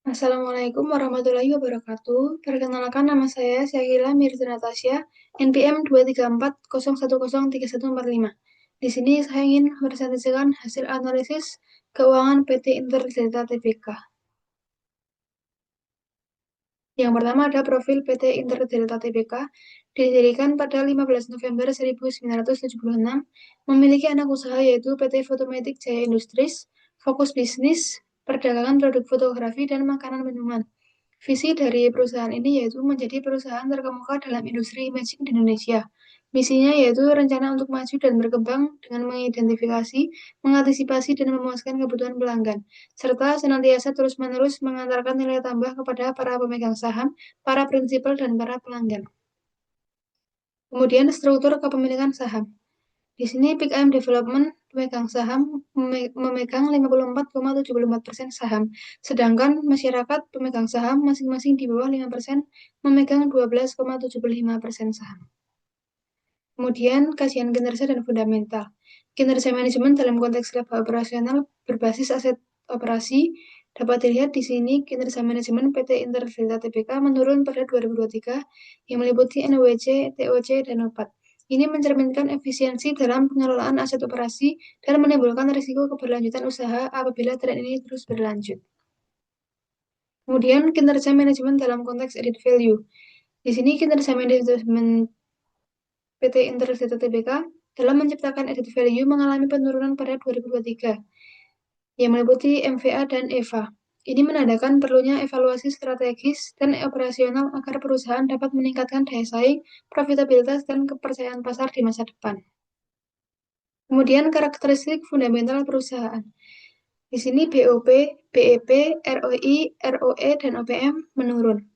Assalamualaikum warahmatullahi wabarakatuh. Perkenalkan nama saya Syahila Mirza Natasha, NPM 23401031145. Di sini saya ingin presentasikan hasil analisis keuangan PT Interdelta Tbk. Yang pertama ada profil PT Interdelta Tbk, didirikan pada 15 November 1976, memiliki anak usaha yaitu PT Photomatic Jaya Industries, fokus bisnis, perdagangan produk fotografi dan makanan minuman. Visi dari perusahaan ini yaitu menjadi perusahaan terkemuka dalam industri imaging di Indonesia. Misinya yaitu rencana untuk maju dan berkembang dengan mengidentifikasi, mengantisipasi, dan memuaskan kebutuhan pelanggan, serta senantiasa terus-menerus mengantarkan nilai tambah kepada para pemegang saham, para prinsipal, dan para pelanggan. Kemudian struktur kepemilikan saham. Di sini Peak AM Development pemegang saham memegang 54,74% saham, sedangkan masyarakat pemegang saham masing-masing di bawah 5% memegang 12,75% saham. Kemudian kajian kinerja dan fundamental. Kinerja manajemen dalam konteks laba operasional berbasis aset operasi dapat dilihat di sini kinerja manajemen PT Interdelta Tbk menurun pada 2023 yang meliputi NWC, TOC, dan OPAT. Ini mencerminkan efisiensi dalam pengelolaan aset operasi dan menimbulkan risiko keberlanjutan usaha apabila tren ini terus berlanjut. Kemudian kinerja manajemen dalam konteks added value. Di sini kinerja manajemen PT Interdelta Tbk dalam menciptakan added value mengalami penurunan pada 2023 yang meliputi MVA dan EVA. Ini menandakan perlunya evaluasi strategis dan operasional agar perusahaan dapat meningkatkan daya saing, profitabilitas, dan kepercayaan pasar di masa depan. Kemudian karakteristik fundamental perusahaan. Di sini BOP, BEP, ROI, ROE, dan OPM menurun.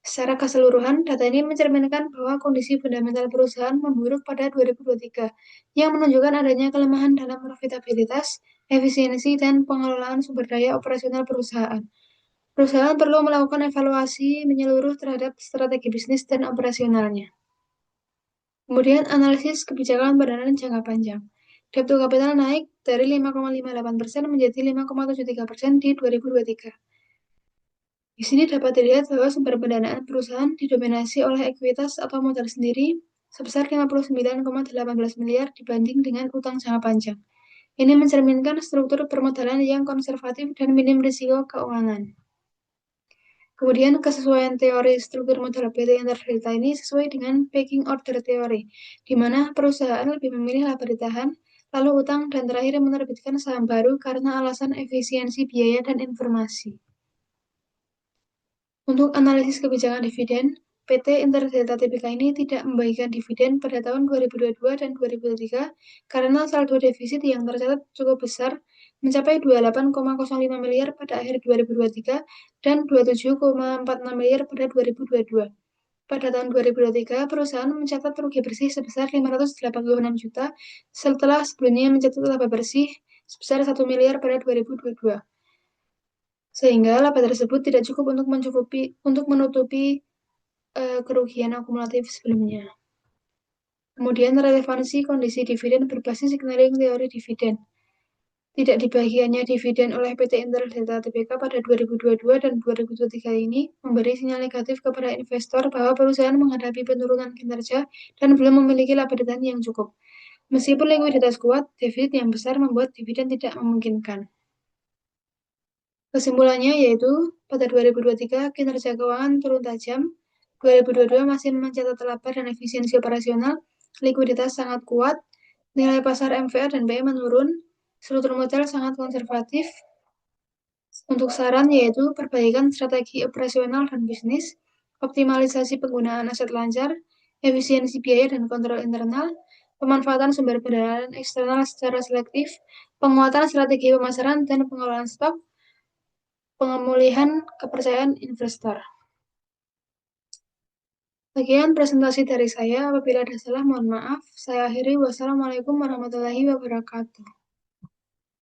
Secara keseluruhan, data ini mencerminkan bahwa kondisi fundamental perusahaan memburuk pada 2023, yang menunjukkan adanya kelemahan dalam profitabilitas, efisiensi, dan pengelolaan sumber daya operasional perusahaan. Perusahaan perlu melakukan evaluasi menyeluruh terhadap strategi bisnis dan operasionalnya. Kemudian analisis kebijakan pendanaan jangka panjang. Debt to capital naik dari 5,58% menjadi 5,73% di 2023. Di sini dapat dilihat bahwa sumber pendanaan perusahaan didominasi oleh ekuitas atau modal sendiri sebesar 59,18 miliar dibanding dengan utang jangka panjang. Ini mencerminkan struktur permodalan yang konservatif dan minim risiko keuangan. Kemudian kesesuaian teori struktur modal PT Interdelta ini sesuai dengan pecking order teori, di mana perusahaan lebih memilih laba ditahan, lalu utang, dan terakhir menerbitkan saham baru karena alasan efisiensi biaya dan informasi. Untuk analisis kebijakan dividen, PT Interdelta Tbk ini tidak membagikan dividen pada tahun 2022 dan 2023 karena saldo defisit yang tercatat cukup besar, mencapai 28,05 miliar pada akhir 2023 dan 27,46 miliar pada 2022. Pada tahun 2023, perusahaan mencatat rugi bersih sebesar 586 juta setelah sebelumnya mencatat laba bersih sebesar 1 miliar pada 2022. Sehingga laba tersebut tidak cukup untuk menutupi kerugian akumulatif sebelumnya. Kemudian relevansi kondisi dividen berbasis signaling teori dividen. Tidak dibagiannya dividen oleh PT Interdelta Tbk pada 2022 dan 2023 ini memberi sinyal negatif kepada investor bahwa perusahaan menghadapi penurunan kinerja dan belum memiliki laba ditahan yang cukup. Meskipun likuiditas kuat, defisit yang besar membuat dividen tidak memungkinkan. Kesimpulannya yaitu, pada 2023 kinerja keuangan turun tajam, 2022 masih mencatat laba dan efisiensi operasional, likuiditas sangat kuat, nilai pasar MVA dan PE menurun, struktur modal sangat konservatif. Untuk saran yaitu perbaikan strategi operasional dan bisnis, optimalisasi penggunaan aset lancar, efisiensi biaya dan kontrol internal, pemanfaatan sumber pendanaan eksternal secara selektif, penguatan strategi pemasaran dan pengelolaan stok, pemulihan kepercayaan investor. Sekian presentasi dari saya. Apabila ada salah, mohon maaf. Saya akhiri. Wassalamualaikum warahmatullahi wabarakatuh.